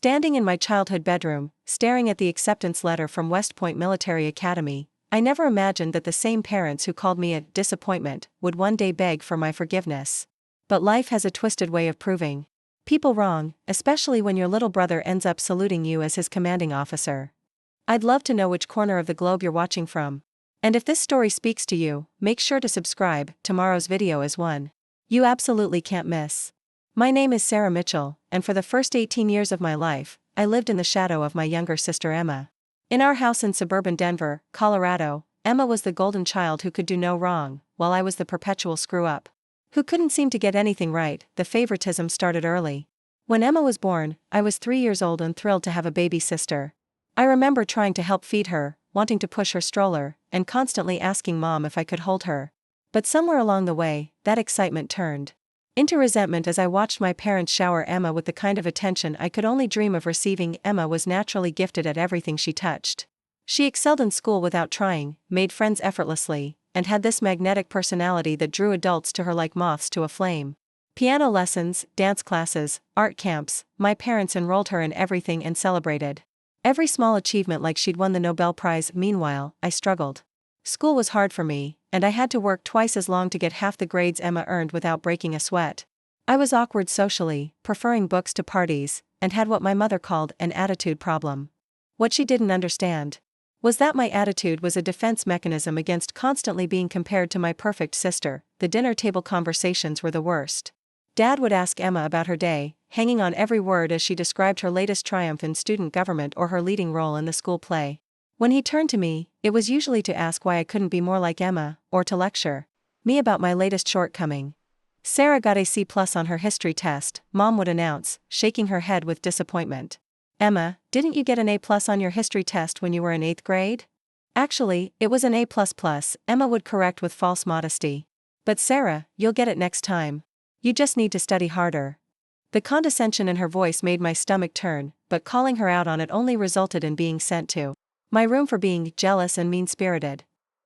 Standing in my childhood bedroom, staring at the acceptance letter from West Point Military Academy, I never imagined that the same parents who called me a disappointment would one day beg for my forgiveness. But life has a twisted way of proving people wrong, especially when your little brother ends up saluting you as his commanding officer. I'd love to know which corner of the globe you're watching from. And if this story speaks to you, make sure to subscribe. Tomorrow's video is one you absolutely can't miss. My name is Sarah Mitchell, and for the first 18 years of my life, I lived in the shadow of my younger sister Emma. In our house in suburban Denver, Colorado, Emma was the golden child who could do no wrong, while I was the perpetual screw-up who couldn't seem to get anything right. The favoritism started early. When Emma was born, I was 3 years old and thrilled to have a baby sister. I remember trying to help feed her, wanting to push her stroller, and constantly asking Mom if I could hold her. But somewhere along the way, that excitement turned into resentment as I watched my parents shower Emma with the kind of attention I could only dream of receiving. Emma was naturally gifted at everything she touched. She excelled in school without trying, made friends effortlessly, and had this magnetic personality that drew adults to her like moths to a flame. Piano lessons, dance classes, art camps, my parents enrolled her in everything and celebrated every small achievement like she'd won the Nobel Prize. Meanwhile, I struggled. School was hard for me, and I had to work twice as long to get half the grades Emma earned without breaking a sweat. I was awkward socially, preferring books to parties, and had what my mother called an attitude problem. What she didn't understand was that my attitude was a defense mechanism against constantly being compared to my perfect sister. The dinner table conversations were the worst. Dad would ask Emma about her day, hanging on every word as she described her latest triumph in student government or her leading role in the school play. When he turned to me, it was usually to ask why I couldn't be more like Emma, or to lecture me about my latest shortcoming. Sarah got a C+ on her history test, Mom would announce, shaking her head with disappointment. Emma, didn't you get an A+ on your history test when you were in 8th grade? Actually, it was an A++, Emma would correct with false modesty. But Sarah, you'll get it next time. You just need to study harder. The condescension in her voice made my stomach turn, but calling her out on it only resulted in being sent to my room for being jealous and mean-spirited.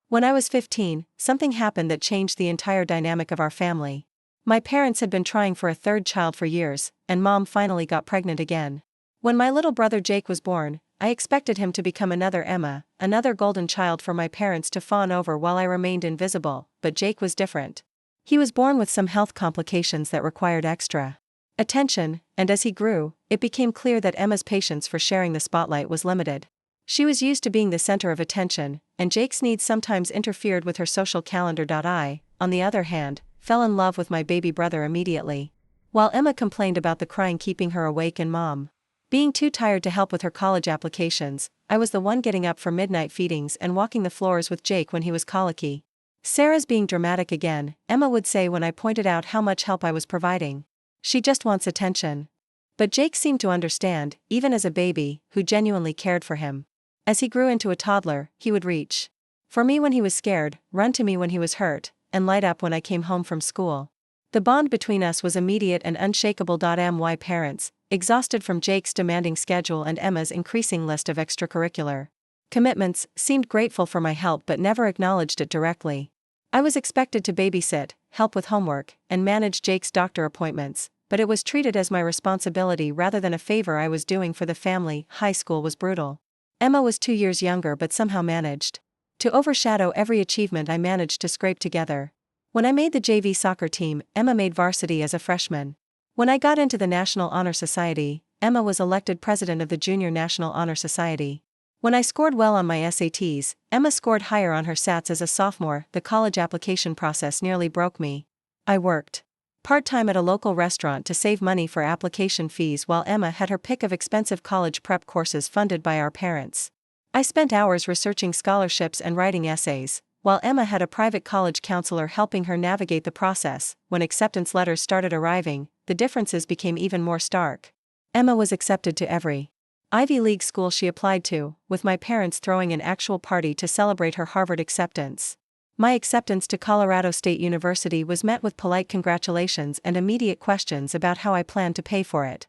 When I was 15, something happened that changed the entire dynamic of our family. My parents had been trying for a third child for years, and Mom finally got pregnant again. When my little brother Jake was born, I expected him to become another Emma, another golden child for my parents to fawn over while I remained invisible, but Jake was different. He was born with some health complications that required extra attention, and as he grew, it became clear that Emma's patience for sharing the spotlight was limited. She was used to being the center of attention, and Jake's needs sometimes interfered with her social calendar. I, on the other hand, fell in love with my baby brother immediately. While Emma complained about the crying keeping her awake and Mom being too tired to help with her college applications, I was the one getting up for midnight feedings and walking the floors with Jake when he was colicky. Sarah's being dramatic again, Emma would say when I pointed out how much help I was providing. She just wants attention. But Jake seemed to understand, even as a baby, who genuinely cared for him. As he grew into a toddler, he would reach for me when he was scared, run to me when he was hurt, and light up when I came home from school. The bond between us was immediate and unshakable. My parents, exhausted from Jake's demanding schedule and Emma's increasing list of extracurricular commitments, seemed grateful for my help but never acknowledged it directly. I was expected to babysit, help with homework, and manage Jake's doctor appointments, but it was treated as my responsibility rather than a favor I was doing for the family. High school was brutal. Emma was 2 years younger but somehow managed to overshadow every achievement I managed to scrape together. When I made the JV soccer team, Emma made varsity as a freshman. When I got into the National Honor Society, Emma was elected president of the Junior National Honor Society. When I scored well on my SATs, Emma scored higher on her SATs as a sophomore. The college application process nearly broke me. I worked part-time at a local restaurant to save money for application fees while Emma had her pick of expensive college prep courses funded by our parents. I spent hours researching scholarships and writing essays, while Emma had a private college counselor helping her navigate the process. When acceptance letters started arriving, the differences became even more stark. Emma was accepted to every Ivy League school she applied to, with my parents throwing an actual party to celebrate her Harvard acceptance. My acceptance to Colorado State University was met with polite congratulations and immediate questions about how I planned to pay for it.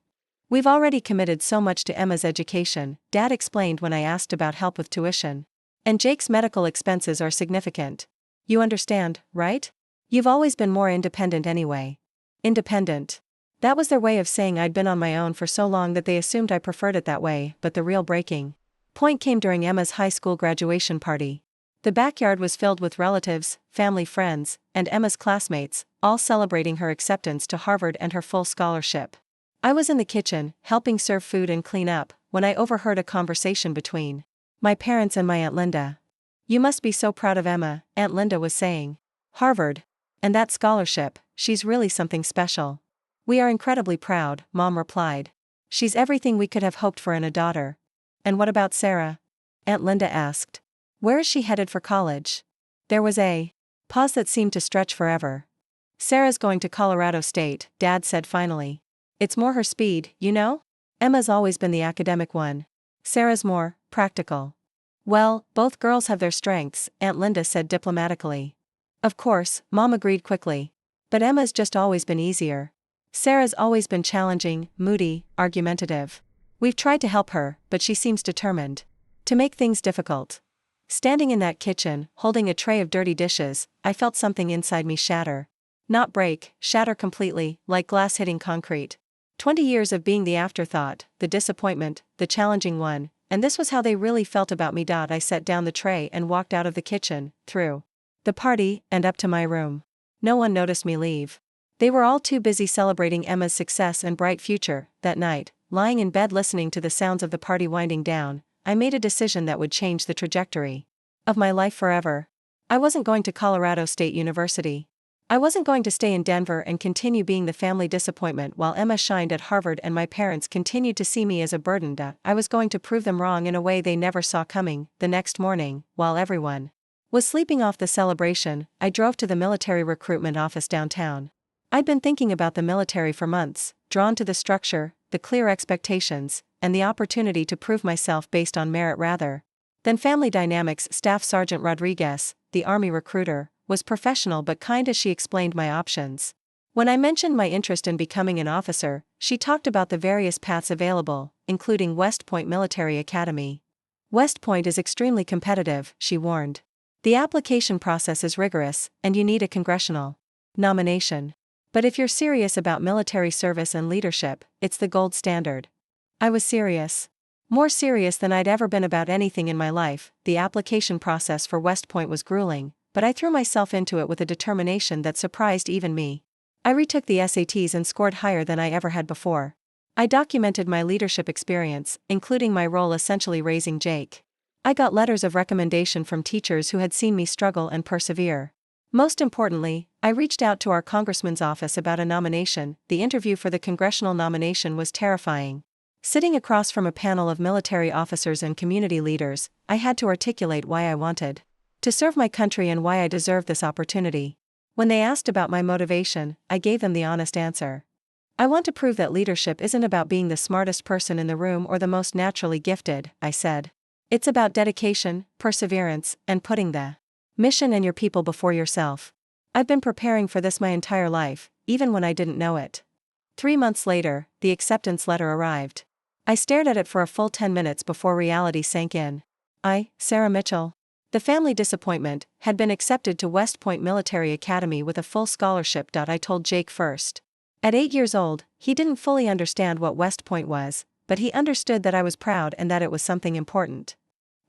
"We've already committed so much to Emma's education," Dad explained when I asked about help with tuition. "And Jake's medical expenses are significant. You understand, right? You've always been more independent anyway." Independent. That was their way of saying I'd been on my own for so long that they assumed I preferred it that way, but the real breaking point came during Emma's high school graduation party. The backyard was filled with relatives, family friends, and Emma's classmates, all celebrating her acceptance to Harvard and her full scholarship. I was in the kitchen, helping serve food and clean up, when I overheard a conversation between my parents and my Aunt Linda. "You must be so proud of Emma," Aunt Linda was saying. "Harvard. And that scholarship, she's really something special." "We are incredibly proud," Mom replied. "She's everything we could have hoped for in a daughter." "And what about Sarah?" Aunt Linda asked. "Where is she headed for college?" There was a pause that seemed to stretch forever. "Sarah's going to Colorado State," Dad said finally. "It's more her speed, you know? Emma's always been the academic one. Sarah's more practical." "Well, both girls have their strengths," Aunt Linda said diplomatically. "Of course," Mom agreed quickly. "But Emma's just always been easier. Sarah's always been challenging, moody, argumentative. We've tried to help her, but she seems determined to make things difficult." Standing in that kitchen, holding a tray of dirty dishes, I felt something inside me shatter. Not break, shatter completely, like glass hitting concrete. 20 years of being the afterthought, the disappointment, the challenging one, and this was how they really felt about me. I set down the tray and walked out of the kitchen, through the party, and up to my room. No one noticed me leave. They were all too busy celebrating Emma's success and bright future. That night, lying in bed listening to the sounds of the party winding down, I made a decision that would change the trajectory of my life forever. I wasn't going to Colorado State University. I wasn't going to stay in Denver and continue being the family disappointment while Emma shined at Harvard and my parents continued to see me as a burden. I was going to prove them wrong in a way they never saw coming. The next morning, while everyone was sleeping off the celebration, I drove to the military recruitment office downtown. I'd been thinking about the military for months, drawn to the structure, the clear expectations, and the opportunity to prove myself based on merit rather than family dynamics. Staff Sergeant Rodriguez, the Army recruiter, was professional but kind as she explained my options. When I mentioned my interest in becoming an officer, she talked about the various paths available, including West Point Military Academy. "West Point is extremely competitive," she warned. "The application process is rigorous, and you need a congressional nomination. But if you're serious about military service and leadership, it's the gold standard." I was serious. More serious than I'd ever been about anything in my life. The application process for West Point was grueling, but I threw myself into it with a determination that surprised even me. I retook the SATs and scored higher than I ever had before. I documented my leadership experience, including my role essentially raising Jake. I got letters of recommendation from teachers who had seen me struggle and persevere. Most importantly, I reached out to our congressman's office about a nomination. The interview for the congressional nomination was terrifying. Sitting across from a panel of military officers and community leaders, I had to articulate why I wanted to serve my country and why I deserved this opportunity. When they asked about my motivation, I gave them the honest answer. "I want to prove that leadership isn't about being the smartest person in the room or the most naturally gifted," I said. "It's about dedication, perseverance, and putting the mission and your people before yourself. I've been preparing for this my entire life, even when I didn't know it." 3 months later, the acceptance letter arrived. I stared at it for a full 10 minutes before reality sank in. I, Sarah Mitchell, the family disappointment, had been accepted to West Point Military Academy with a full scholarship. I told Jake first. At 8 years old, he didn't fully understand what West Point was, but he understood that I was proud and that it was something important.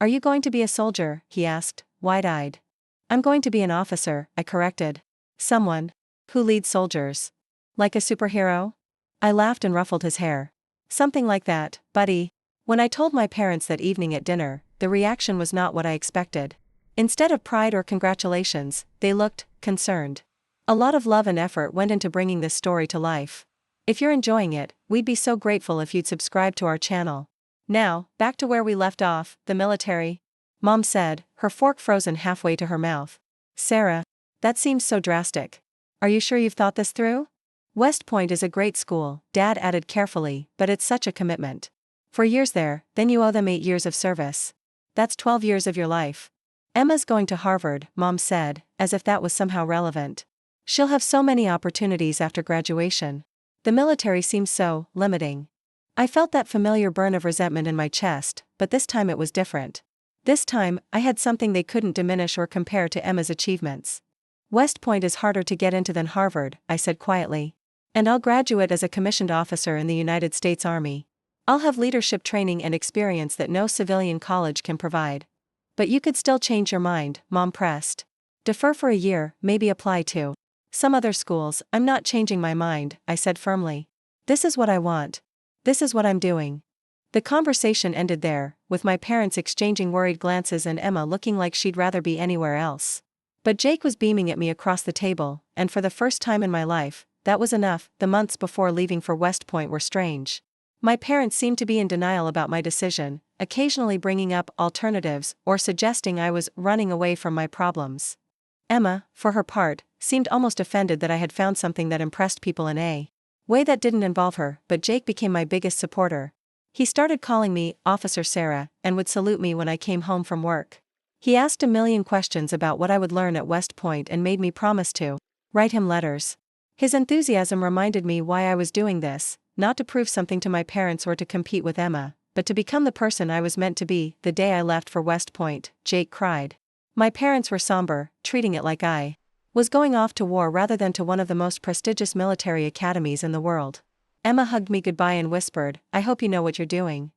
"Are you going to be a soldier?" he asked, wide-eyed. "I'm going to be an officer," I corrected. "Someone who leads soldiers. Like a superhero?" I laughed and ruffled his hair. "Something like that, buddy." When I told my parents that evening at dinner, the reaction was not what I expected. Instead of pride or congratulations, they looked concerned. A lot of love and effort went into bringing this story to life. If you're enjoying it, we'd be so grateful if you'd subscribe to our channel. Now, back to where we left off, the military. Mom said, her fork frozen halfway to her mouth. "Sarah, that seems so drastic. Are you sure you've thought this through?" "West Point is a great school," Dad added carefully, "but it's such a commitment. 4 years there, then you owe them 8 years of service. That's 12 years of your life." "Emma's going to Harvard," Mom said, as if that was somehow relevant. "She'll have so many opportunities after graduation. The military seems so limiting." I felt that familiar burn of resentment in my chest, but this time it was different. This time, I had something they couldn't diminish or compare to Emma's achievements. "West Point is harder to get into than Harvard," I said quietly. And I'll graduate as a commissioned officer in the United States Army. I'll have leadership training and experience that no civilian college can provide. But you could still change your mind, Mom pressed. Defer for a year, maybe apply to some other schools. I'm not changing my mind, I said firmly. This is what I want. This is what I'm doing. The conversation ended there, with my parents exchanging worried glances and Emma looking like she'd rather be anywhere else. But Jake was beaming at me across the table, and for the first time in my life, that was enough. The months before leaving for West Point were strange. My parents seemed to be in denial about my decision, occasionally bringing up alternatives or suggesting I was running away from my problems. Emma, for her part, seemed almost offended that I had found something that impressed people in a way that didn't involve her, but Jake became my biggest supporter. He started calling me Officer Sarah and would salute me when I came home from work. He asked a million questions about what I would learn at West Point and made me promise to write him letters. His enthusiasm reminded me why I was doing this, not to prove something to my parents or to compete with Emma, but to become the person I was meant to be. The day I left for West Point, Jake cried. My parents were somber, treating it like I was going off to war rather than to one of the most prestigious military academies in the world. Emma hugged me goodbye and whispered, I hope you know what you're doing.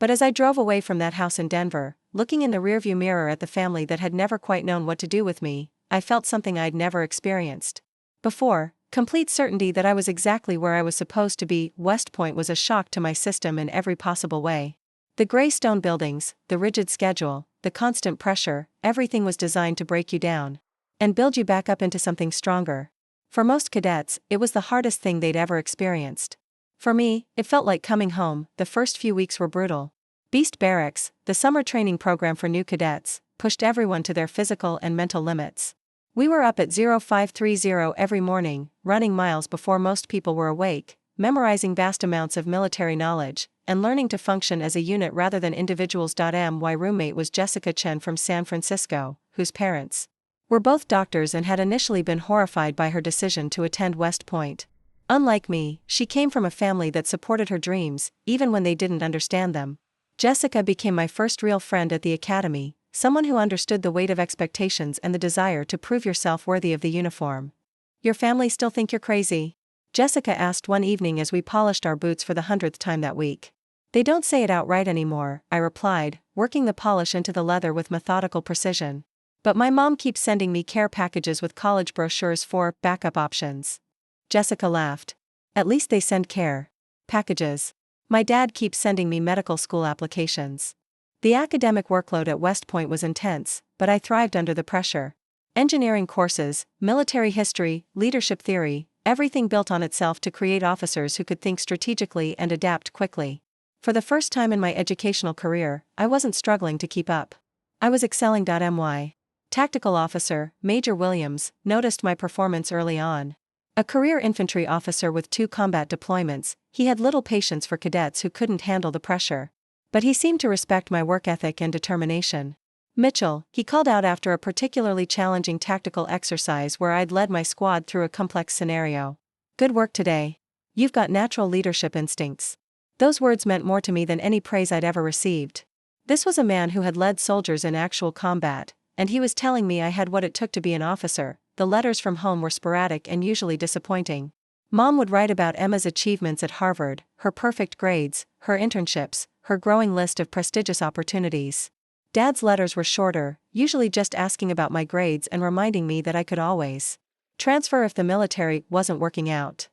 But as I drove away from that house in Denver, looking in the rearview mirror at the family that had never quite known what to do with me, I felt something I'd never experienced before, complete certainty that I was exactly where I was supposed to be. West Point was a shock to my system in every possible way. The gray stone buildings, the rigid schedule, the constant pressure, everything was designed to break you down and build you back up into something stronger. For most cadets, it was the hardest thing they'd ever experienced. For me, it felt like coming home. The first few weeks were brutal. Beast Barracks, the summer training program for new cadets, pushed everyone to their physical and mental limits. We were up at 0530 every morning, running miles before most people were awake, memorizing vast amounts of military knowledge, and learning to function as a unit rather than individuals. My roommate was Jessica Chen from San Francisco, whose parents were both doctors and had initially been horrified by her decision to attend West Point. Unlike me, she came from a family that supported her dreams, even when they didn't understand them. Jessica became my first real friend at the academy, someone who understood the weight of expectations and the desire to prove yourself worthy of the uniform. Your family still think you're crazy? Jessica asked one evening as we polished our boots for the 100th time that week. They don't say it outright anymore, I replied, working the polish into the leather with methodical precision. But my mom keeps sending me care packages with college brochures for backup options. Jessica laughed. At least they send care packages. My dad keeps sending me medical school applications. The academic workload at West Point was intense, but I thrived under the pressure. Engineering courses, military history, leadership theory, everything built on itself to create officers who could think strategically and adapt quickly. For the first time in my educational career, I wasn't struggling to keep up. I was excelling. My tactical officer, Major Williams, noticed my performance early on. A career infantry officer with 2 combat deployments, he had little patience for cadets who couldn't handle the pressure. But he seemed to respect my work ethic and determination. Mitchell, he called out after a particularly challenging tactical exercise where I'd led my squad through a complex scenario. Good work today. You've got natural leadership instincts. Those words meant more to me than any praise I'd ever received. This was a man who had led soldiers in actual combat, and he was telling me I had what it took to be an officer. The letters from home were sporadic and usually disappointing. Mom would write about Emma's achievements at Harvard, her perfect grades, her internships, her growing list of prestigious opportunities. Dad's letters were shorter, usually just asking about my grades and reminding me that I could always transfer if the military wasn't working out.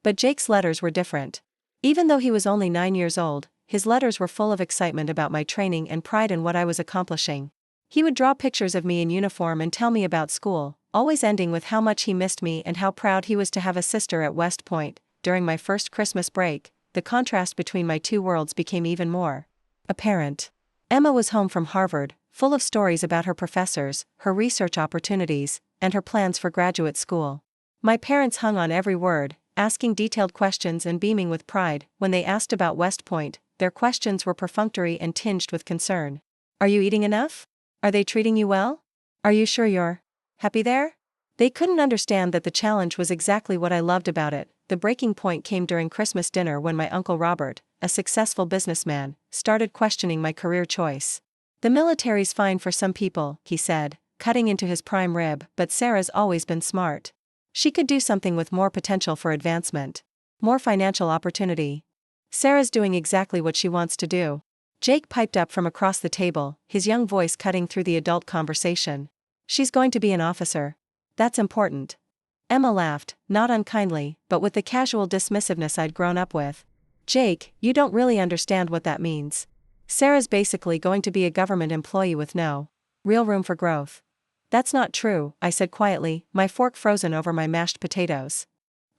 But Jake's letters were different. Even though he was only 9 years old, his letters were full of excitement about my training and pride in what I was accomplishing. He would draw pictures of me in uniform and tell me about school, always ending with how much he missed me and how proud he was to have a sister at West Point. During my first Christmas break, the contrast between my 2 worlds became even more apparent. Emma was home from Harvard, full of stories about her professors, her research opportunities, and her plans for graduate school. My parents hung on every word, asking detailed questions and beaming with pride. When they asked about West Point, their questions were perfunctory and tinged with concern. Are you eating enough? Are they treating you well? Are you sure you're happy there? They couldn't understand that the challenge was exactly what I loved about it. The breaking point came during Christmas dinner when my Uncle Robert, a successful businessman, started questioning my career choice. The military's fine for some people, he said, cutting into his prime rib, but Sarah's always been smart. She could do something with more potential for advancement. More financial opportunity. Sarah's doing exactly what she wants to do. Jake piped up from across the table, his young voice cutting through the adult conversation. She's going to be an officer. That's important. Emma laughed, not unkindly, but with the casual dismissiveness I'd grown up with. Jake, you don't really understand what that means. Sarah's basically going to be a government employee with no real room for growth. That's not true, I said quietly, my fork frozen over my mashed potatoes.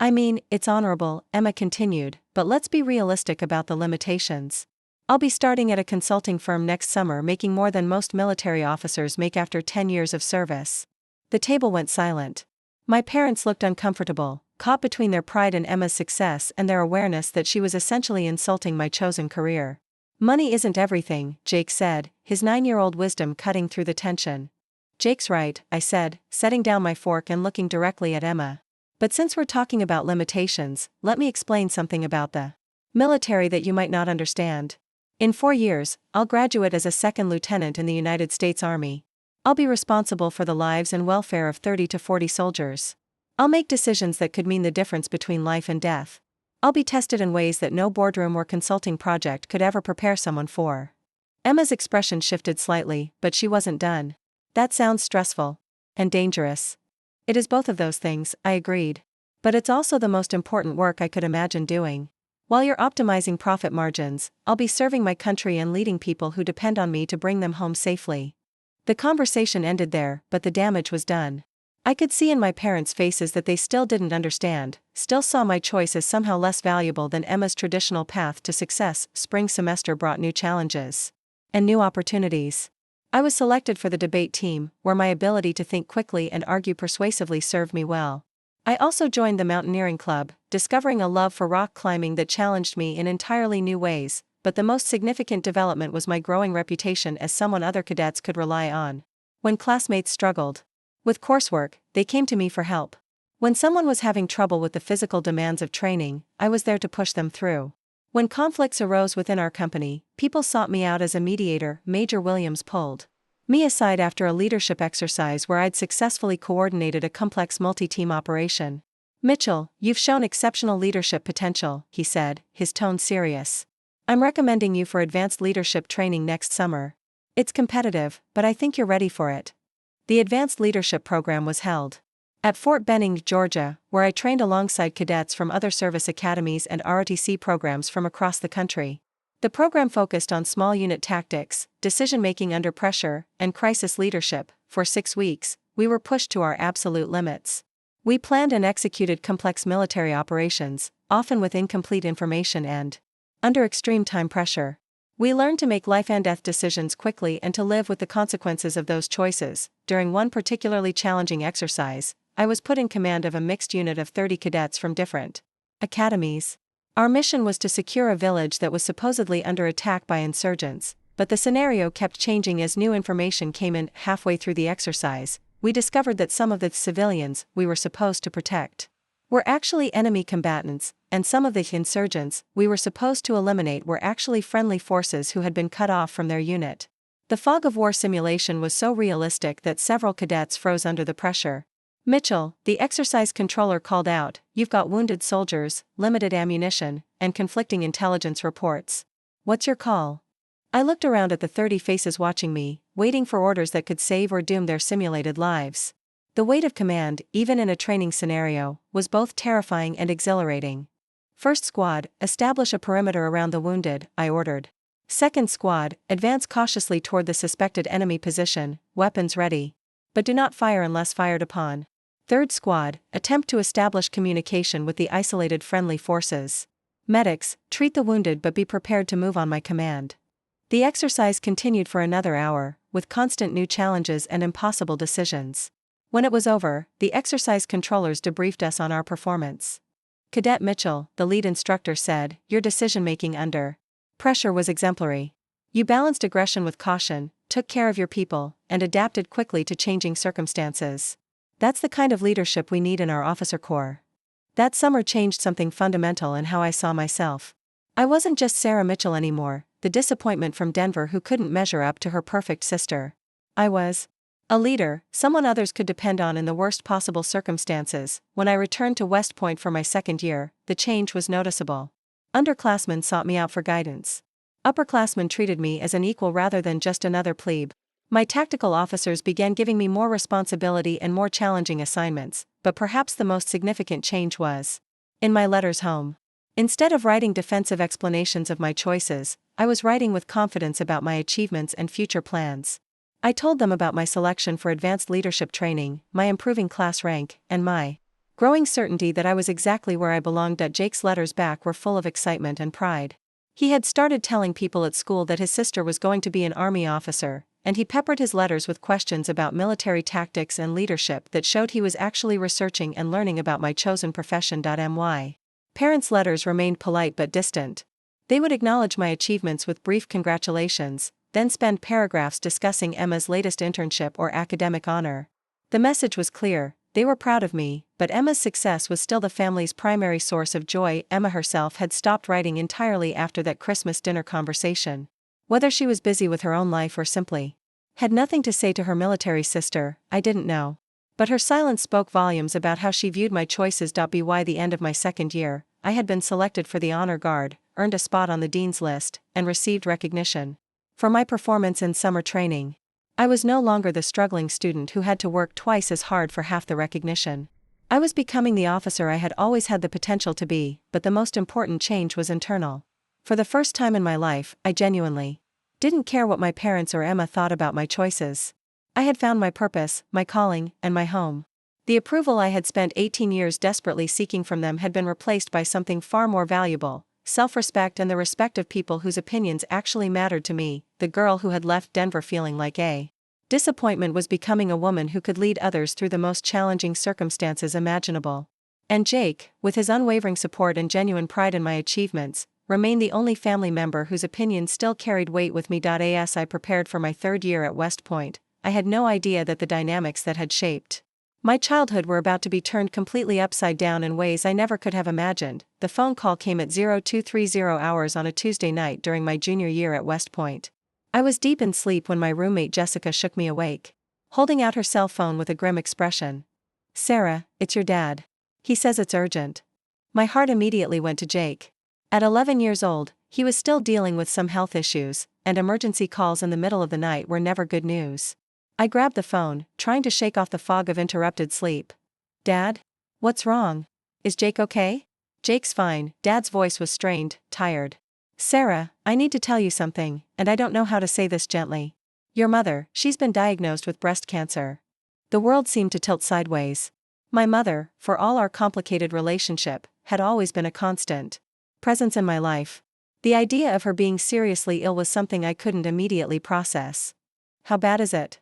I mean, it's honorable, Emma continued, but let's be realistic about the limitations. I'll be starting at a consulting firm next summer making more than most military officers make after 10 years of service. The table went silent. My parents looked uncomfortable, caught between their pride in Emma's success and their awareness that she was essentially insulting my chosen career. Money isn't everything, Jake said, his 9-year-old wisdom cutting through the tension. Jake's right, I said, setting down my fork and looking directly at Emma. But since we're talking about limitations, let me explain something about the military that you might not understand. In 4 years, I'll graduate as a second lieutenant in the United States Army. I'll be responsible for the lives and welfare of 30 to 40 soldiers. I'll make decisions that could mean the difference between life and death. I'll be tested in ways that no boardroom or consulting project could ever prepare someone for. Emma's expression shifted slightly, but she wasn't done. That sounds stressful. And dangerous. It is both of those things, I agreed. But it's also the most important work I could imagine doing. While you're optimizing profit margins, I'll be serving my country and leading people who depend on me to bring them home safely. The conversation ended there, but the damage was done. I could see in my parents' faces that they still didn't understand, still saw my choice as somehow less valuable than Emma's traditional path to success. Spring semester brought new challenges and new opportunities. I was selected for the debate team, where my ability to think quickly and argue persuasively served me well. I also joined the mountaineering club, discovering a love for rock climbing that challenged me in entirely new ways, but the most significant development was my growing reputation as someone other cadets could rely on. When classmates struggled with coursework, they came to me for help. When someone was having trouble with the physical demands of training, I was there to push them through. When conflicts arose within our company, people sought me out as a mediator. Major Williams pulled me aside after a leadership exercise where I'd successfully coordinated a complex multi-team operation. Mitchell, you've shown exceptional leadership potential, he said, his tone serious. I'm recommending you for advanced leadership training next summer. It's competitive, but I think you're ready for it. The advanced leadership program was held at Fort Benning, Georgia, where I trained alongside cadets from other service academies and ROTC programs from across the country. The program focused on small unit tactics, decision-making under pressure, and crisis leadership. For 6 weeks, we were pushed to our absolute limits. We planned and executed complex military operations, often with incomplete information and under extreme time pressure. We learned to make life and death decisions quickly and to live with the consequences of those choices. During one particularly challenging exercise, I was put in command of a mixed unit of 30 cadets from different academies. Our mission was to secure a village that was supposedly under attack by insurgents, but the scenario kept changing as new information came in. Halfway through the exercise, we discovered that some of the civilians we were supposed to protect were actually enemy combatants, and some of the insurgents we were supposed to eliminate were actually friendly forces who had been cut off from their unit. The fog of war simulation was so realistic that several cadets froze under the pressure. Mitchell, the exercise controller, called out, "You've got wounded soldiers, limited ammunition, and conflicting intelligence reports. What's your call?" I looked around at the 30 faces watching me, waiting for orders that could save or doom their simulated lives. The weight of command, even in a training scenario, was both terrifying and exhilarating. "First squad, establish a perimeter around the wounded," I ordered. "Second squad, advance cautiously toward the suspected enemy position, weapons ready. But do not fire unless fired upon. Third squad, attempt to establish communication with the isolated friendly forces. Medics, treat the wounded but be prepared to move on my command." The exercise continued for another hour, with constant new challenges and impossible decisions. When it was over, the exercise controllers debriefed us on our performance. Cadet Mitchell, the lead instructor, said, "Your decision-making under pressure was exemplary. You balanced aggression with caution, took care of your people, and adapted quickly to changing circumstances. That's the kind of leadership we need in our officer corps." That summer changed something fundamental in how I saw myself. I wasn't just Sarah Mitchell anymore, the disappointment from Denver who couldn't measure up to her perfect sister. I was A leader, someone others could depend on in the worst possible circumstances. When I returned to West Point for my second year, the change was noticeable. Underclassmen sought me out for guidance. Upperclassmen treated me as an equal rather than just another plebe. My tactical officers began giving me more responsibility and more challenging assignments, but perhaps the most significant change was in my letters home. Instead of writing defensive explanations of my choices, I was writing with confidence about my achievements and future plans. I told them about my selection for advanced leadership training, my improving class rank, and my growing certainty that I was exactly where I belonged. Jake's letters back were full of excitement and pride. He had started telling people at school that his sister was going to be an Army officer, and he peppered his letters with questions about military tactics and leadership that showed he was actually researching and learning about my chosen profession. My parents' letters remained polite but distant. They would acknowledge my achievements with brief congratulations, then spend paragraphs discussing Emma's latest internship or academic honor. The message was clear: they were proud of me, but Emma's success was still the family's primary source of joy. Emma herself had stopped writing entirely after that Christmas dinner conversation. Whether she was busy with her own life or simply had nothing to say to her military sister, I didn't know. But her silence spoke volumes about how she viewed my choices. By the end of my second year, I had been selected for the honor guard, earned a spot on the dean's list, and received recognition for my performance in summer training. I was no longer the struggling student who had to work twice as hard for half the recognition. I was becoming the officer I had always had the potential to be, but the most important change was internal. For the first time in my life, I genuinely didn't care what my parents or Emma thought about my choices. I had found my purpose, my calling, and my home. The approval I had spent 18 years desperately seeking from them had been replaced by something far more valuable: self-respect and the respect of people whose opinions actually mattered to me. The girl who had left Denver feeling like a disappointment was becoming a woman who could lead others through the most challenging circumstances imaginable. And Jake, with his unwavering support and genuine pride in my achievements, remained the only family member whose opinion still carried weight with me. As I prepared for my third year at West Point, I had no idea that the dynamics that had shaped my childhood were about to be turned completely upside down in ways I never could have imagined. The phone call came at 0230 hours on a Tuesday night during my junior year at West Point. I was deep in sleep when my roommate Jessica shook me awake, holding out her cell phone with a grim expression. "Sarah, it's your dad. He says it's urgent." My heart immediately went to Jake. At 11 years old, he was still dealing with some health issues, and emergency calls in the middle of the night were never good news. I grabbed the phone, trying to shake off the fog of interrupted sleep. "Dad? What's wrong? Is Jake okay?" "Jake's fine." Dad's voice was strained, tired. "Sarah, I need to tell you something, and I don't know how to say this gently. Your mother, she's been diagnosed with breast cancer." The world seemed to tilt sideways. My mother, for all our complicated relationship, had always been a constant presence in my life. The idea of her being seriously ill was something I couldn't immediately process. "How bad is it?"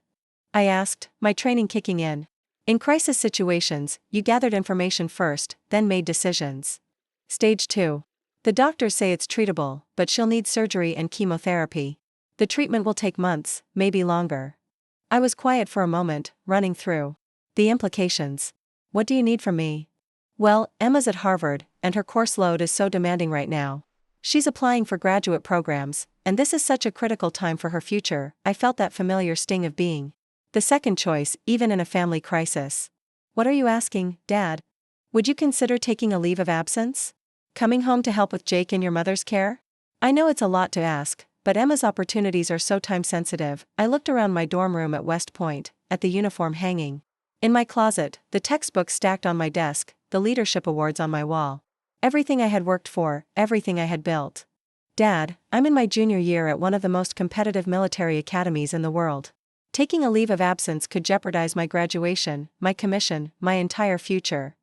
I asked, my training kicking in. In crisis situations, you gathered information first, then made decisions. "Stage 2. The doctors say it's treatable, but she'll need surgery and chemotherapy. The treatment will take months, maybe longer." I was quiet for a moment, running through the implications. "What do you need from me?" "Well, Emma's at Harvard, and her course load is so demanding right now. She's applying for graduate programs, and this is such a critical time for her future." I felt that familiar sting of being the second choice, even in a family crisis. "What are you asking, Dad? Would you consider taking a leave of absence? Coming home to help with Jake in your mother's care?" I know it's a lot to ask, but Emma's opportunities are so time-sensitive. I looked around my dorm room at West Point, at the uniform hanging in my closet, the textbooks stacked on my desk, the leadership awards on my wall. Everything I had worked for, everything I had built. "Dad, I'm in my junior year at one of the most competitive military academies in the world. Taking a leave of absence could jeopardize my graduation, my commission, my entire future."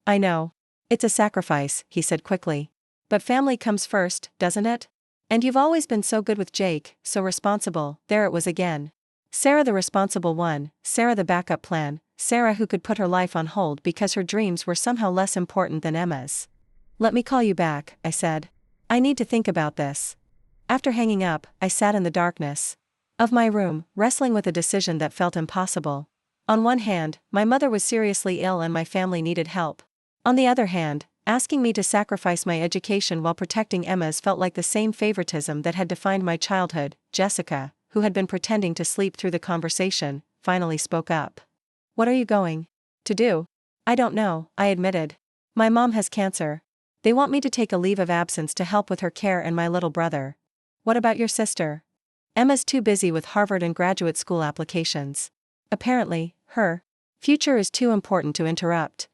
"I know. It's a sacrifice," he said quickly. "But family comes first, doesn't it? And you've always been so good with Jake, so responsible." There it was again. Sarah the responsible one, Sarah the backup plan, Sarah who could put her life on hold because her dreams were somehow less important than Emma's. "Let me call you back," I said. "I need to think about this." After hanging up, I sat in the darkness of my room, wrestling with a decision that felt impossible. On one hand, my mother was seriously ill and my family needed help. On the other hand, asking me to sacrifice my education while protecting Emma's felt like the same favoritism that had defined my childhood. Jessica, who had been pretending to sleep through the conversation, finally spoke up. What are you going to do? I don't know, I admitted. My mom has cancer. They want me to take a leave of absence to help with her care and my little brother. What about your sister? Emma's too busy with Harvard and graduate school applications. Apparently, her future is too important to interrupt.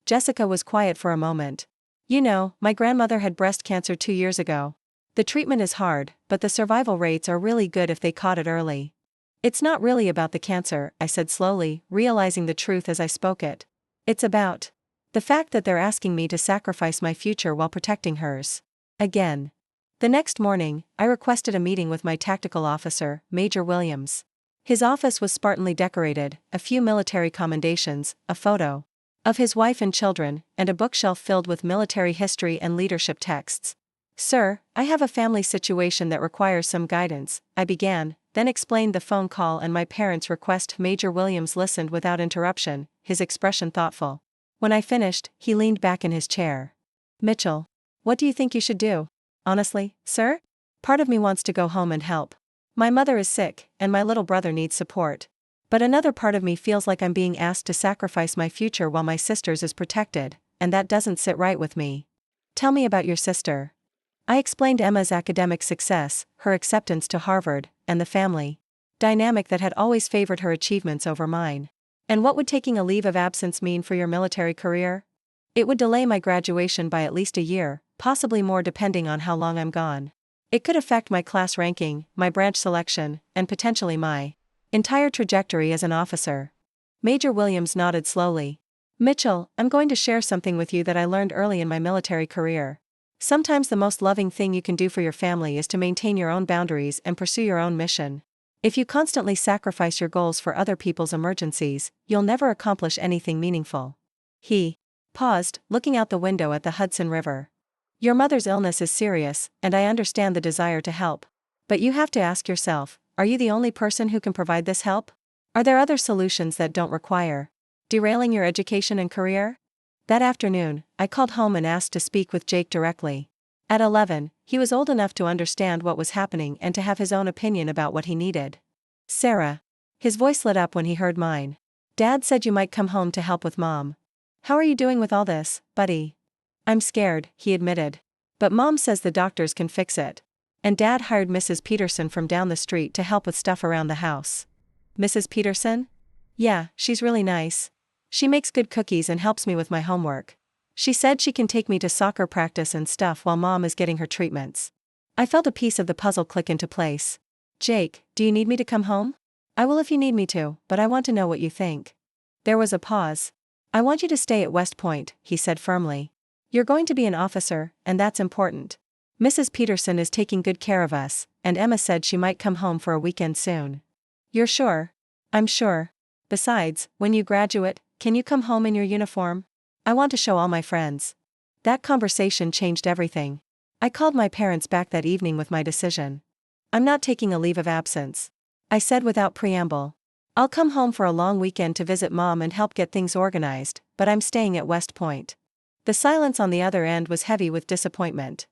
Jessica was quiet for a moment. You know, my grandmother had breast cancer 2 years ago. The treatment is hard, but the survival rates are really good if they caught it early. It's not really about the cancer, I said slowly, realizing the truth as I spoke it. It's about the fact that they're asking me to sacrifice my future while protecting hers. Again. The next morning, I requested a meeting with my tactical officer, Major Williams. His office was spartanly decorated, a few military commendations, a photo of his wife and children, and a bookshelf filled with military history and leadership texts. Sir, I have a family situation that requires some guidance, I began, then explained the phone call and my parents' request. Major Williams listened without interruption, his expression thoughtful. When I finished, he leaned back in his chair. Mitchell, what do you think you should do? Honestly, sir? Part of me wants to go home and help. My mother is sick, and my little brother needs support. But another part of me feels like I'm being asked to sacrifice my future while my sister's is protected, and that doesn't sit right with me. Tell me about your sister. I explained Emma's academic success, her acceptance to Harvard, and the family dynamic that had always favored her achievements over mine. And what would taking a leave of absence mean for your military career? It would delay my graduation by at least a year, possibly more depending on how long I'm gone. It could affect my class ranking, my branch selection, and potentially my entire trajectory as an officer. Major Williams nodded slowly. Mitchell, I'm going to share something with you that I learned early in my military career. Sometimes the most loving thing you can do for your family is to maintain your own boundaries and pursue your own mission. If you constantly sacrifice your goals for other people's emergencies, you'll never accomplish anything meaningful. He paused, looking out the window at the Hudson River. Your mother's illness is serious, and I understand the desire to help. But you have to ask yourself, are you the only person who can provide this help? Are there other solutions that don't require derailing your education and career? That afternoon, I called home and asked to speak with Jake directly. At 11, he was old enough to understand what was happening and to have his own opinion about what he needed. Sarah. His voice lit up when he heard mine. Dad said you might come home to help with Mom. How are you doing with all this, buddy? I'm scared, he admitted. But Mom says the doctors can fix it. And Dad hired Mrs. Peterson from down the street to help with stuff around the house. Mrs. Peterson? Yeah, she's really nice. She makes good cookies and helps me with my homework. She said she can take me to soccer practice and stuff while Mom is getting her treatments. I felt a piece of the puzzle click into place. Jake, do you need me to come home? I will if you need me to, but I want to know what you think. There was a pause. I want you to stay at West Point, he said firmly. You're going to be an officer, and that's important. Mrs. Peterson is taking good care of us, and Emma said she might come home for a weekend soon. You're sure? I'm sure. Besides, when you graduate, can you come home in your uniform? I want to show all my friends. That conversation changed everything. I called my parents back that evening with my decision. I'm not taking a leave of absence. I said without preamble. I'll come home for a long weekend to visit Mom and help get things organized, but I'm staying at West Point. The silence on the other end was heavy with disappointment.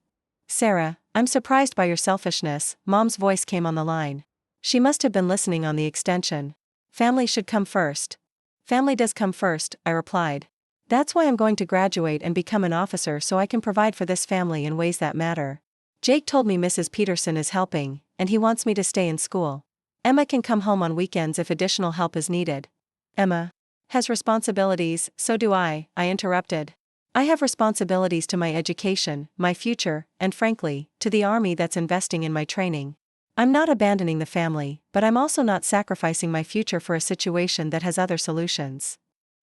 Sarah, I'm surprised by your selfishness, Mom's voice came on the line. She must have been listening on the extension. Family should come first. Family does come first, I replied. That's why I'm going to graduate and become an officer so I can provide for this family in ways that matter. Jake told me Mrs. Peterson is helping, and he wants me to stay in school. Emma can come home on weekends if additional help is needed. Emma has responsibilities, so do I interrupted. I have responsibilities to my education, my future, and frankly, to the army that's investing in my training. I'm not abandoning the family, but I'm also not sacrificing my future for a situation that has other solutions.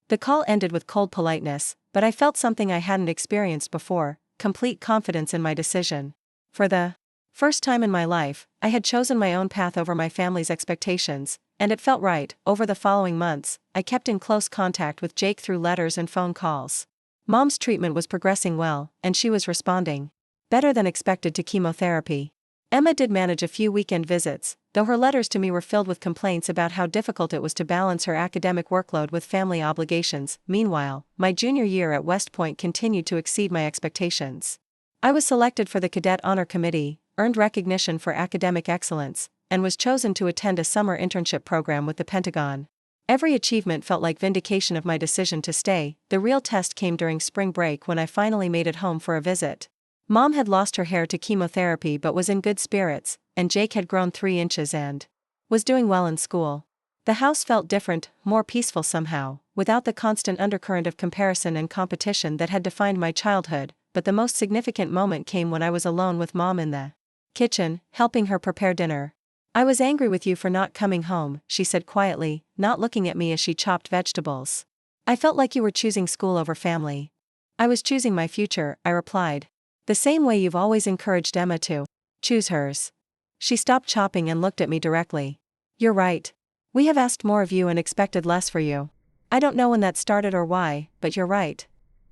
The call ended with cold politeness, but I felt something I hadn't experienced before, complete confidence in my decision. For the first time in my life, I had chosen my own path over my family's expectations, and it felt right. Over the following months, I kept in close contact with Jake through letters and phone calls. Mom's treatment was progressing well, and she was responding better than expected to chemotherapy. Emma did manage a few weekend visits, though her letters to me were filled with complaints about how difficult it was to balance her academic workload with family obligations. Meanwhile, my junior year at West Point continued to exceed my expectations. I was selected for the Cadet Honor Committee, earned recognition for academic excellence, and was chosen to attend a summer internship program with the Pentagon. Every achievement felt like vindication of my decision to stay. The real test came during spring break when I finally made it home for a visit. Mom had lost her hair to chemotherapy but was in good spirits, and Jake had grown 3 inches and was doing well in school. The house felt different, more peaceful somehow, without the constant undercurrent of comparison and competition that had defined my childhood, but the most significant moment came when I was alone with Mom in the kitchen, helping her prepare dinner. "I was angry with you for not coming home," she said quietly, not looking at me as she chopped vegetables. "I felt like you were choosing school over family." "I was choosing my future," I replied. "The same way you've always encouraged Emma to choose hers." She stopped chopping and looked at me directly. "You're right. We have asked more of you and expected less for you. I don't know when that started or why, but you're right."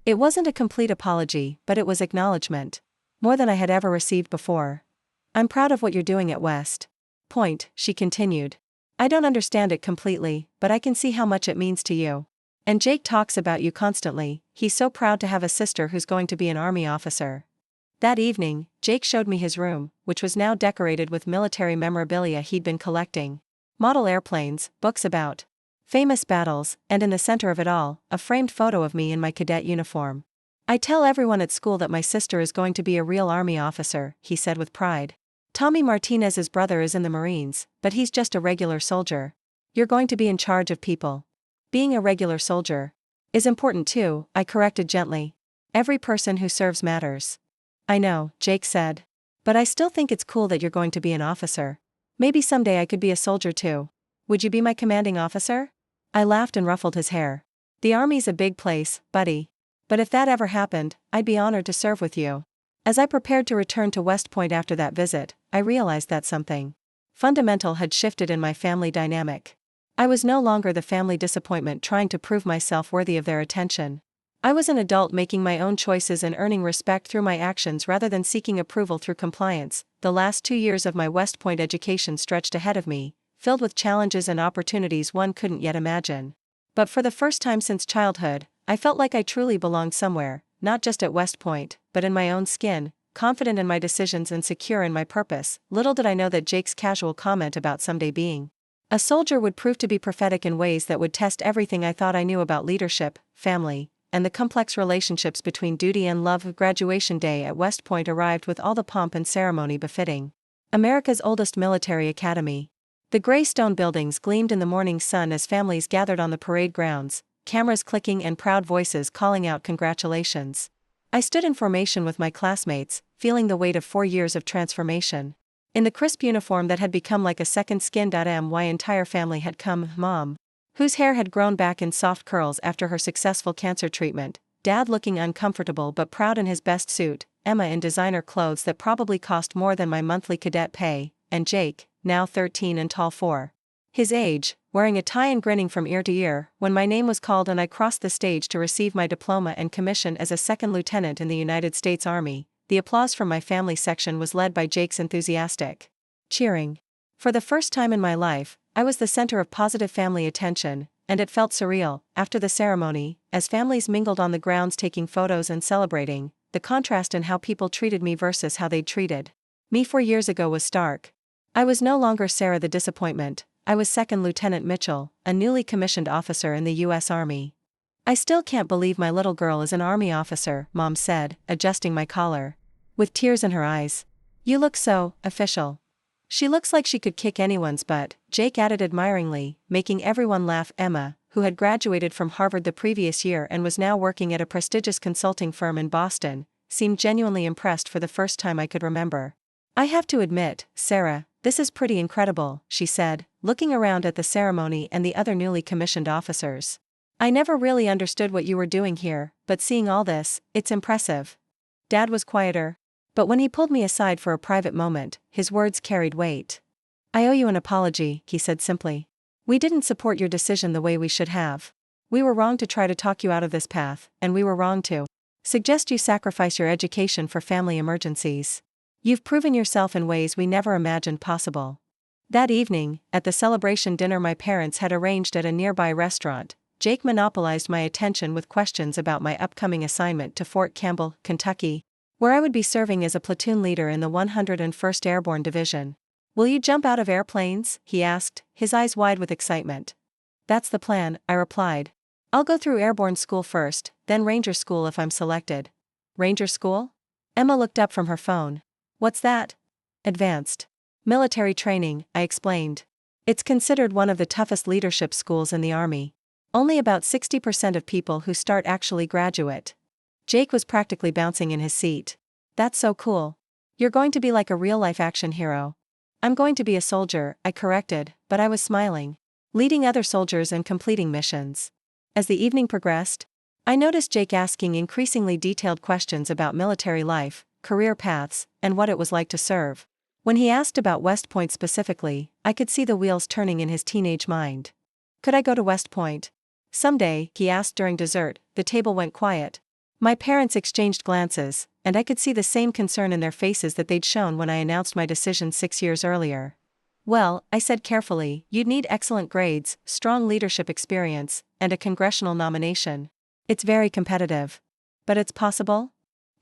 It wasn't a complete apology, but it was acknowledgement. More than I had ever received before. "I'm proud of what you're doing at West Point," she continued. "I don't understand it completely, but I can see how much it means to you. And Jake talks about you constantly. He's so proud to have a sister who's going to be an army officer." That evening, Jake showed me his room, which was now decorated with military memorabilia he'd been collecting. Model airplanes, books about famous battles, and in the center of it all, a framed photo of me in my cadet uniform. "I tell everyone at school that my sister is going to be a real army officer," he said with pride. "Tommy Martinez's brother is in the Marines, but he's just a regular soldier. You're going to be in charge of people." "Being a regular soldier is important too," I corrected gently. "Every person who serves matters." "I know," Jake said. "But I still think it's cool that you're going to be an officer. Maybe someday I could be a soldier too. Would you be my commanding officer?" I laughed and ruffled his hair. "The Army's a big place, buddy. But if that ever happened, I'd be honored to serve with you." As I prepared to return to West Point after that visit, I realized that something fundamental had shifted in my family dynamic. I was no longer the family disappointment trying to prove myself worthy of their attention. I was an adult making my own choices and earning respect through my actions rather than seeking approval through compliance. The last 2 years of my West Point education stretched ahead of me, filled with challenges and opportunities one couldn't yet imagine. But for the first time since childhood, I felt like I truly belonged somewhere, not just at West Point, but in my own skin, confident in my decisions and secure in my purpose. Little did I know that Jake's casual comment about someday being a soldier would prove to be prophetic in ways that would test everything I thought I knew about leadership, family, and the complex relationships between duty and love. Graduation day at West Point arrived with all the pomp and ceremony befitting America's oldest military academy. The gray stone buildings gleamed in the morning sun as families gathered on the parade grounds, cameras clicking and proud voices calling out congratulations. I stood in formation with my classmates, feeling the weight of 4 years of transformation. In the crisp uniform that had become like a second skin. My entire family had come. Mom, whose hair had grown back in soft curls after her successful cancer treatment, Dad looking uncomfortable but proud in his best suit, Emma in designer clothes that probably cost more than my monthly cadet pay, and Jake, now 13 and tall for his age, wearing a tie and grinning from ear to ear. When my name was called and I crossed the stage to receive my diploma and commission as a second lieutenant in the United States Army, the applause from my family section was led by Jake's enthusiastic cheering. For the first time in my life, I was the center of positive family attention, and it felt surreal. After the ceremony, as families mingled on the grounds taking photos and celebrating, the contrast in how people treated me versus how they'd treated me 4 years ago was stark. I was no longer Sarah the disappointment, I was Second Lieutenant Mitchell, a newly commissioned officer in the U.S. Army. "I still can't believe my little girl is an Army officer," Mom said, adjusting my collar. With tears in her eyes. "You look so official." "She looks like she could kick anyone's butt," Jake added admiringly, making everyone laugh. Emma, who had graduated from Harvard the previous year and was now working at a prestigious consulting firm in Boston, seemed genuinely impressed for the first time I could remember. "I have to admit, Sarah, this is pretty incredible," she said, looking around at the ceremony and the other newly commissioned officers. "I never really understood what you were doing here, but seeing all this, it's impressive." Dad was quieter. But when he pulled me aside for a private moment, his words carried weight. "I owe you an apology," he said simply. "We didn't support your decision the way we should have. We were wrong to try to talk you out of this path, and we were wrong to suggest you sacrifice your education for family emergencies. You've proven yourself in ways we never imagined possible." That evening, at the celebration dinner my parents had arranged at a nearby restaurant, Jake monopolized my attention with questions about my upcoming assignment to Fort Campbell, Kentucky, where I would be serving as a platoon leader in the 101st Airborne Division. "Will you jump out of airplanes?" he asked, his eyes wide with excitement. That's the plan, I replied. I'll go through airborne school first, then ranger school if I'm selected. Ranger school? Emma looked up from her phone. What's that? Advanced military training, I explained. It's considered one of the toughest leadership schools in the Army. Only about 60% of people who start actually graduate. Jake was practically bouncing in his seat. That's so cool. You're going to be like a real-life action hero. I'm going to be a soldier, I corrected, but I was smiling. Leading other soldiers and completing missions. As the evening progressed, I noticed Jake asking increasingly detailed questions about military life, career paths, and what it was like to serve. When he asked about West Point specifically, I could see the wheels turning in his teenage mind. Could I go to West Point? Someday, he asked during dessert. The table went quiet. My parents exchanged glances, and I could see the same concern in their faces that they'd shown when I announced my decision 6 years earlier. Well, I said carefully, you'd need excellent grades, strong leadership experience, and a congressional nomination. It's very competitive. But it's possible?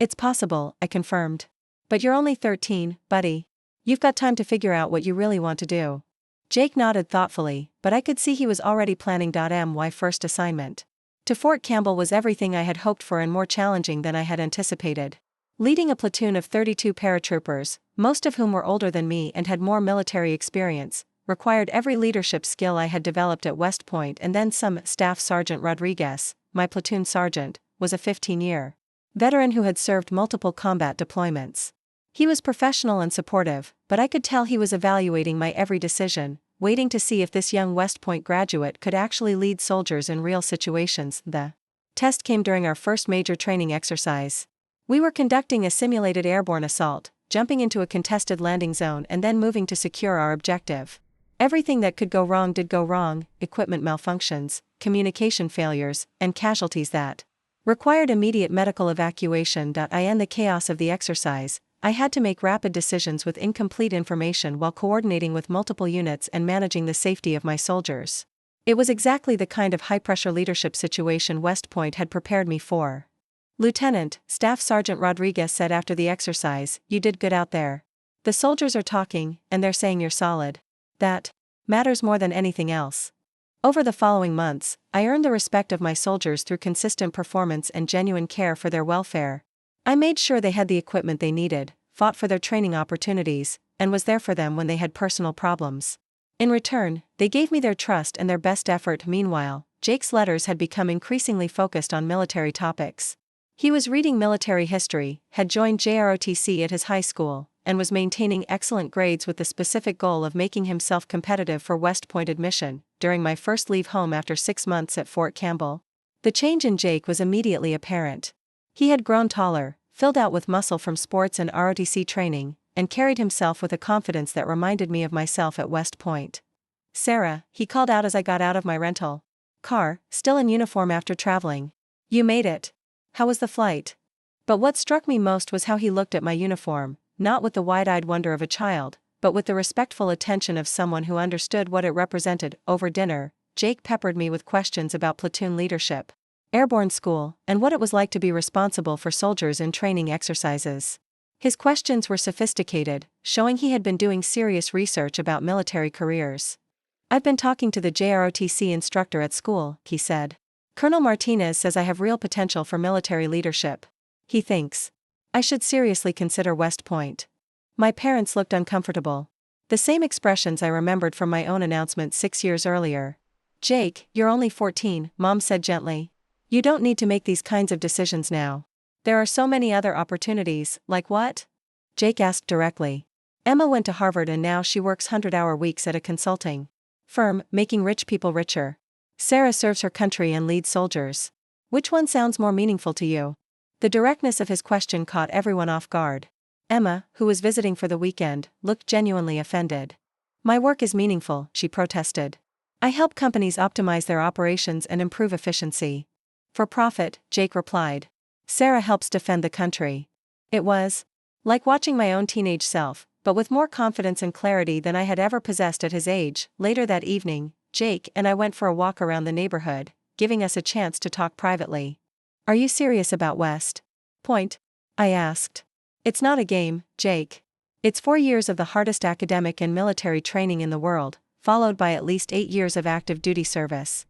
It's possible, I confirmed. But you're only 13, buddy. You've got time to figure out what you really want to do. Jake nodded thoughtfully, but I could see he was already planning my first assignment. To Fort Campbell was everything I had hoped for and more challenging than I had anticipated. Leading a platoon of 32 paratroopers, most of whom were older than me and had more military experience, required every leadership skill I had developed at West Point, and then some. Staff Sergeant Rodriguez, my platoon sergeant, was a 15-year veteran who had served multiple combat deployments. He was professional and supportive, but I could tell he was evaluating my every decision, waiting to see if this young West Point graduate could actually lead soldiers in real situations. The test came during our first major training exercise. We were conducting a simulated airborne assault, jumping into a contested landing zone and then moving to secure our objective. Everything that could go wrong did go wrong: equipment malfunctions, communication failures, and casualties that required immediate medical evacuation. In the chaos of the exercise, I had to make rapid decisions with incomplete information while coordinating with multiple units and managing the safety of my soldiers. It was exactly the kind of high-pressure leadership situation West Point had prepared me for. Lieutenant, Staff Sergeant Rodriguez said after the exercise, "You did good out there. The soldiers are talking, and they're saying you're solid. That matters more than anything else." Over the following months, I earned the respect of my soldiers through consistent performance and genuine care for their welfare. I made sure they had the equipment they needed, fought for their training opportunities, and was there for them when they had personal problems. In return, they gave me their trust and their best effort. Meanwhile, Jake's letters had become increasingly focused on military topics. He was reading military history, had joined JROTC at his high school, and was maintaining excellent grades with the specific goal of making himself competitive for West Point admission. During my first leave home after 6 months at Fort Campbell, the change in Jake was immediately apparent. He had grown taller, filled out with muscle from sports and ROTC training, and carried himself with a confidence that reminded me of myself at West Point. "Sarah," he called out as I got out of my rental car, still in uniform after traveling. "You made it. How was the flight?" But what struck me most was how he looked at my uniform, not with the wide-eyed wonder of a child, but with the respectful attention of someone who understood what it represented. Over dinner, Jake peppered me with questions about platoon leadership, airborne school, and what it was like to be responsible for soldiers in training exercises. His questions were sophisticated, showing he had been doing serious research about military careers. "I've been talking to the JROTC instructor at school," he said. "Colonel Martinez says I have real potential for military leadership. He thinks I should seriously consider West Point." My parents looked uncomfortable. The same expressions I remembered from my own announcement 6 years earlier. "Jake, you're only 14, Mom said gently. You don't need to make these kinds of decisions now. There are so many other opportunities." "Like what?" Jake asked directly. "Emma went to Harvard and now she works 100-hour weeks at a consulting firm, making rich people richer. Sarah serves her country and leads soldiers. Which one sounds more meaningful to you?" The directness of his question caught everyone off guard. Emma, who was visiting for the weekend, looked genuinely offended. "My work is meaningful," she protested. "I help companies optimize their operations and improve efficiency." "For profit," Jake replied. "Sarah helps defend the country." It was like watching my own teenage self, but with more confidence and clarity than I had ever possessed at his age. Later that evening, Jake and I went for a walk around the neighborhood, giving us a chance to talk privately. "Are you serious about West Point?" I asked. "It's not a game, Jake. It's 4 years of the hardest academic and military training in the world, followed by at least 8 years of active duty service.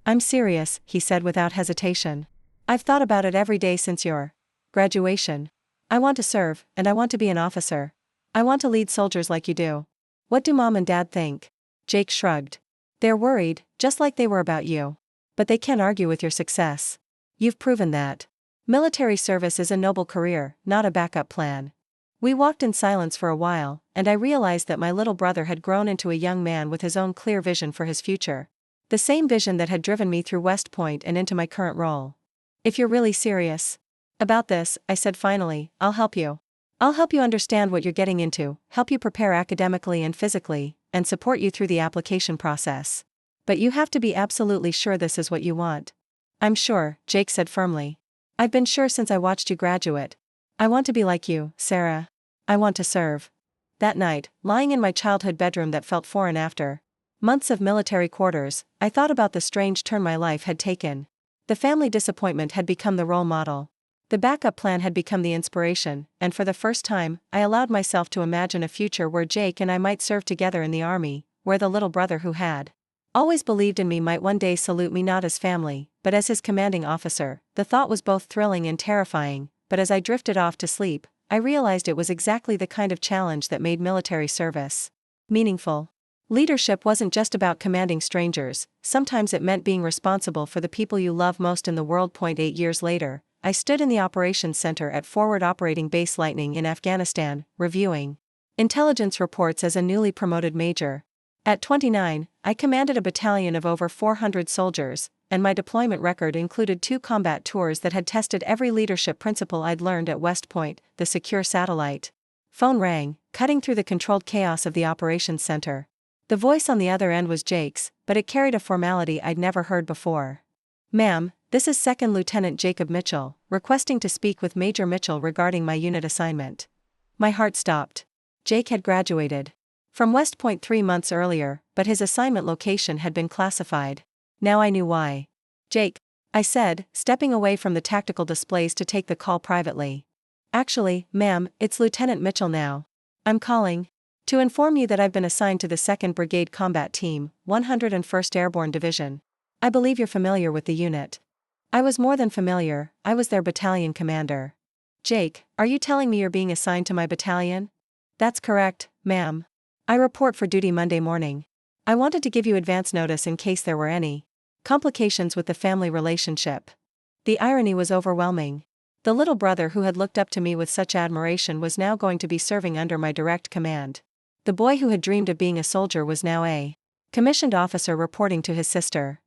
"I'm serious," he said without hesitation. "I've thought about it every day since your graduation. I want to serve, and I want to be an officer. I want to lead soldiers like you do." "What do Mom and Dad think?" Jake shrugged. "They're worried, just like they were about you. But they can't argue with your success. You've proven that. Military service is a noble career, not a backup plan." We walked in silence for a while, and I realized that my little brother had grown into a young man with his own clear vision for his future. The same vision that had driven me through West Point and into my current role. "If you're really serious about this," I said finally, "I'll help you. I'll help you understand what you're getting into, help you prepare academically and physically, and support you through the application process. But you have to be absolutely sure this is what you want." "I'm sure," Jake said firmly. "I've been sure since I watched you graduate. I want to be like you, Sarah. I want to serve." That night, lying in my childhood bedroom that felt foreign after months of military quarters, I thought about the strange turn my life had taken. The family disappointment had become the role model. The backup plan had become the inspiration, and for the first time, I allowed myself to imagine a future where Jake and I might serve together in the army, where the little brother who had always believed in me might one day salute me not as family, but as his commanding officer. The thought was both thrilling and terrifying, but as I drifted off to sleep, I realized it was exactly the kind of challenge that made military service meaningful. Leadership wasn't just about commanding strangers, sometimes it meant being responsible for the people you love most in the world. 8 years later, I stood in the operations center at Forward Operating Base Lightning in Afghanistan, reviewing intelligence reports as a newly promoted major. At 29, I commanded a battalion of over 400 soldiers, and my deployment record included 2 combat tours that had tested every leadership principle I'd learned at West Point. The secure satellite phone rang, cutting through the controlled chaos of the operations center. The voice on the other end was Jake's, but it carried a formality I'd never heard before. "Ma'am, this is Second Lieutenant Jacob Mitchell, requesting to speak with Major Mitchell regarding my unit assignment." My heart stopped. Jake had graduated from West Point 3 months earlier, but his assignment location had been classified. Now I knew why. "Jake," I said, stepping away from the tactical displays to take the call privately. "Actually, ma'am, it's Lieutenant Mitchell now. I'm calling to inform you that I've been assigned to the 2nd Brigade Combat Team, 101st Airborne Division. I believe you're familiar with the unit." I was more than familiar, I was their battalion commander. "Jake, are you telling me you're being assigned to my battalion?" "That's correct, ma'am. I report for duty Monday morning. I wanted to give you advance notice in case there were any complications with the family relationship." The irony was overwhelming. The little brother who had looked up to me with such admiration was now going to be serving under my direct command. The boy who had dreamed of being a soldier was now a commissioned officer reporting to his sister.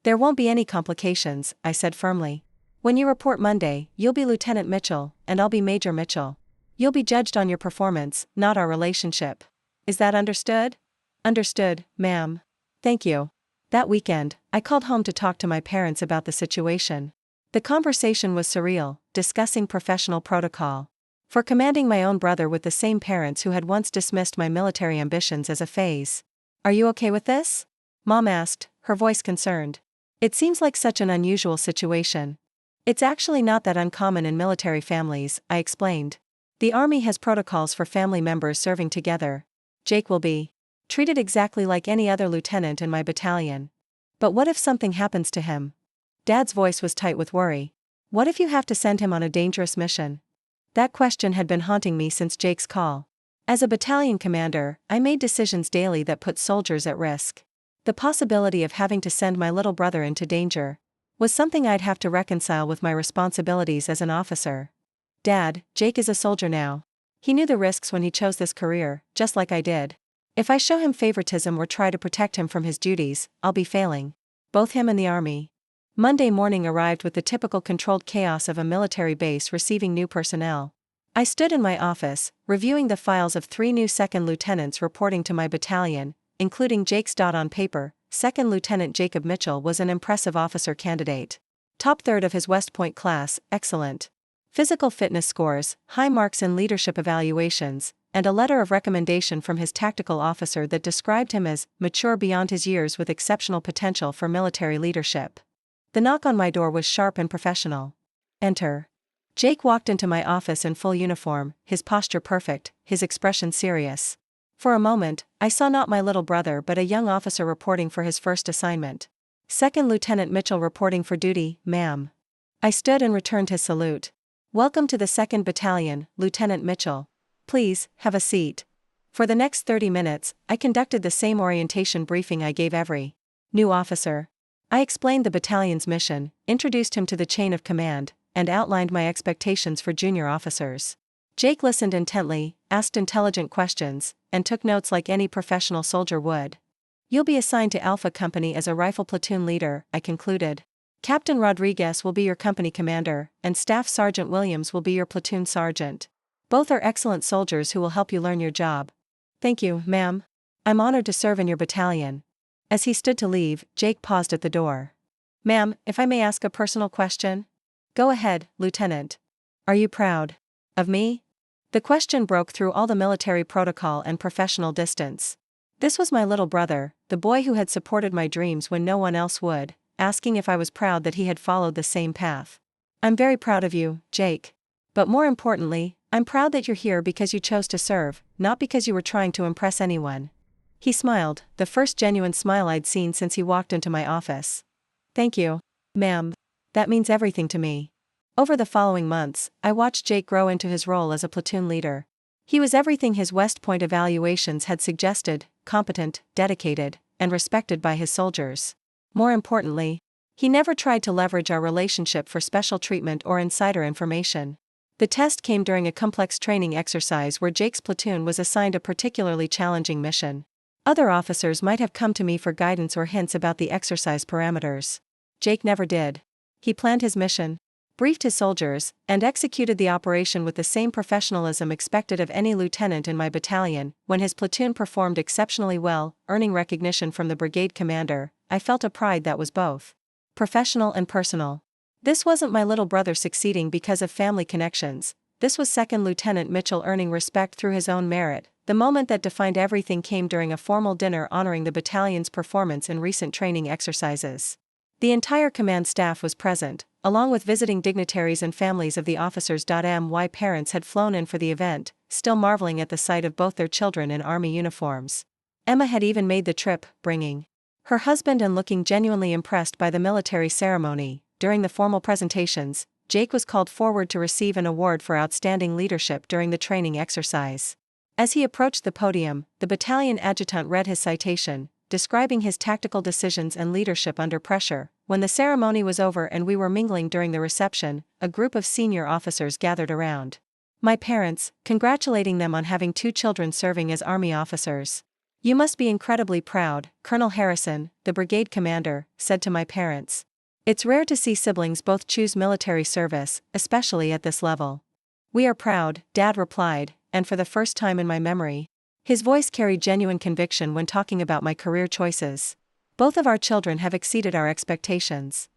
"There won't be any complications," I said firmly. "When you report Monday, you'll be Lieutenant Mitchell, and I'll be Major Mitchell. You'll be judged on your performance, not our relationship. Is that understood?" "Understood, ma'am. Thank you." That weekend, I called home to talk to my parents about the situation. The conversation was surreal, discussing professional protocol for commanding my own brother with the same parents who had once dismissed my military ambitions as a phase. "Are you okay with this?" Mom asked, her voice concerned. "It seems like such an unusual situation." "It's actually not that uncommon in military families," I explained. "The Army has protocols for family members serving together. Jake will be treated exactly like any other lieutenant in my battalion." "But what if something happens to him?" Dad's voice was tight with worry. "What if you have to send him on a dangerous mission?" That question had been haunting me since Jake's call. As a battalion commander, I made decisions daily that put soldiers at risk. The possibility of having to send my little brother into danger was something I'd have to reconcile with my responsibilities as an officer. "Dad, Jake is a soldier now. He knew the risks when he chose this career, just like I did. If I show him favoritism or try to protect him from his duties, I'll be failing both him and the Army." Monday morning arrived with the typical controlled chaos of a military base receiving new personnel. I stood in my office, reviewing the files of 3 new second lieutenants reporting to my battalion, including Jake's. On paper, Second Lieutenant Jacob Mitchell was an impressive officer candidate. Top third of his West Point class, excellent physical fitness scores, high marks in leadership evaluations, and a letter of recommendation from his tactical officer that described him as mature beyond his years with exceptional potential for military leadership. The knock on my door was sharp and professional. "Enter." Jake walked into my office in full uniform, his posture perfect, his expression serious. For a moment, I saw not my little brother but a young officer reporting for his first assignment. Second Lieutenant Mitchell reporting for duty, ma'am. I stood and returned his salute. Welcome to the 2nd Battalion, Lieutenant Mitchell. Please, have a seat. For the next 30 minutes, I conducted the same orientation briefing I gave every new officer. I explained the battalion's mission, introduced him to the chain of command, and outlined my expectations for junior officers. Jake listened intently, asked intelligent questions, and took notes like any professional soldier would. You'll be assigned to Alpha Company as a rifle platoon leader, I concluded. Captain Rodriguez will be your company commander, and Staff Sergeant Williams will be your platoon sergeant. Both are excellent soldiers who will help you learn your job. Thank you, ma'am. I'm honored to serve in your battalion. As he stood to leave, Jake paused at the door. Ma'am, if I may ask a personal question? Go ahead, Lieutenant. Are you proud of me? The question broke through all the military protocol and professional distance. This was my little brother, the boy who had supported my dreams when no one else would, asking if I was proud that he had followed the same path. I'm very proud of you, Jake. But more importantly, I'm proud that you're here because you chose to serve, not because you were trying to impress anyone. He smiled, the first genuine smile I'd seen since he walked into my office. Thank you, ma'am. That means everything to me. Over the following months, I watched Jake grow into his role as a platoon leader. He was everything his West Point evaluations had suggested: competent, dedicated, and respected by his soldiers. More importantly, he never tried to leverage our relationship for special treatment or insider information. The test came during a complex training exercise where Jake's platoon was assigned a particularly challenging mission. Other officers might have come to me for guidance or hints about the exercise parameters. Jake never did. He planned his mission, briefed his soldiers, and executed the operation with the same professionalism expected of any lieutenant in my battalion. When his platoon performed exceptionally well, earning recognition from the brigade commander, I felt a pride that was both professional and personal. This wasn't my little brother succeeding because of family connections. This was Second Lieutenant Mitchell earning respect through his own merit. The moment that defined everything came during a formal dinner honoring the battalion's performance in recent training exercises. The entire command staff was present, along with visiting dignitaries and families of the officers. My parents had flown in for the event, still marveling at the sight of both their children in army uniforms. Emma had even made the trip, bringing her husband and looking genuinely impressed by the military ceremony. During the formal presentations, Jake was called forward to receive an award for outstanding leadership during the training exercise. As he approached the podium, the battalion adjutant read his citation, describing his tactical decisions and leadership under pressure. When the ceremony was over and we were mingling during the reception, a group of senior officers gathered around my parents, congratulating them on having 2 children serving as Army officers. You must be incredibly proud, Colonel Harrison, the brigade commander, said to my parents. It's rare to see siblings both choose military service, especially at this level. We are proud, Dad replied, and for the first time in my memory, his voice carried genuine conviction when talking about my career choices. Both of our children have exceeded our expectations.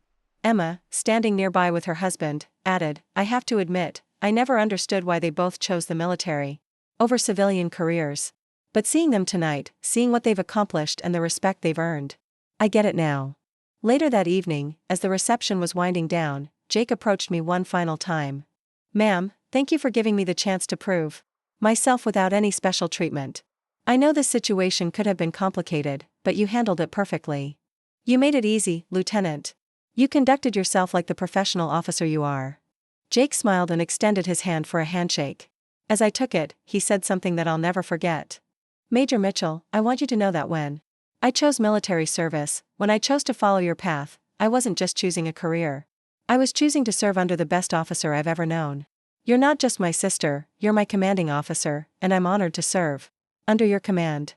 Emma, standing nearby with her husband, added, I have to admit, I never understood why they both chose the military over civilian careers. But seeing them tonight, seeing what they've accomplished and the respect they've earned, I get it now. Later that evening, as the reception was winding down, Jake approached me one final time. Ma'am, thank you for giving me the chance to prove myself without any special treatment. I know this situation could have been complicated, but you handled it perfectly. You made it easy, Lieutenant. You conducted yourself like the professional officer you are. Jake smiled and extended his hand for a handshake. As I took it, he said something that I'll never forget. Major Mitchell, I want you to know that when I chose military service, when I chose to follow your path, I wasn't just choosing a career. I was choosing to serve under the best officer I've ever known. You're not just my sister, you're my commanding officer, and I'm honored to serve under your command.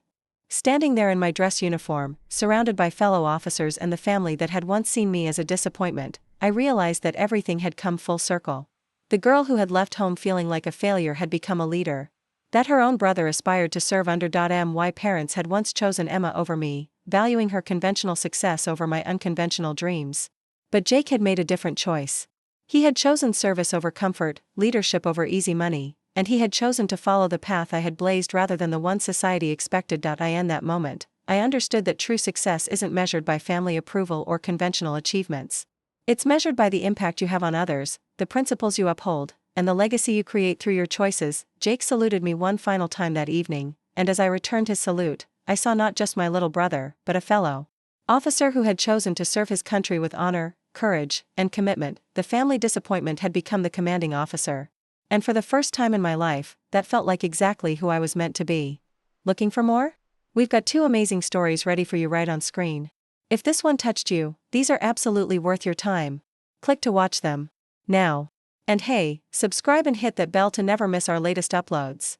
Standing there in my dress uniform, surrounded by fellow officers and the family that had once seen me as a disappointment, I realized that everything had come full circle. The girl who had left home feeling like a failure had become a leader. That her own brother aspired to serve under. My parents had once chosen Emma over me, valuing her conventional success over my unconventional dreams. But Jake had made a different choice. He had chosen service over comfort, leadership over easy money, and he had chosen to follow the path I had blazed rather than the one society expected. In that moment, I understood that true success isn't measured by family approval or conventional achievements. It's measured by the impact you have on others, the principles you uphold, and the legacy you create through your choices. Jake saluted me one final time that evening, and as I returned his salute, I saw not just my little brother, but a fellow officer who had chosen to serve his country with honor, courage, and commitment. The family disappointment had become the commanding officer. And for the first time in my life, that felt like exactly who I was meant to be. Looking for more? We've got 2 amazing stories ready for you right on screen. If this one touched you, these are absolutely worth your time. Click to watch them now. And hey, subscribe and hit that bell to never miss our latest uploads.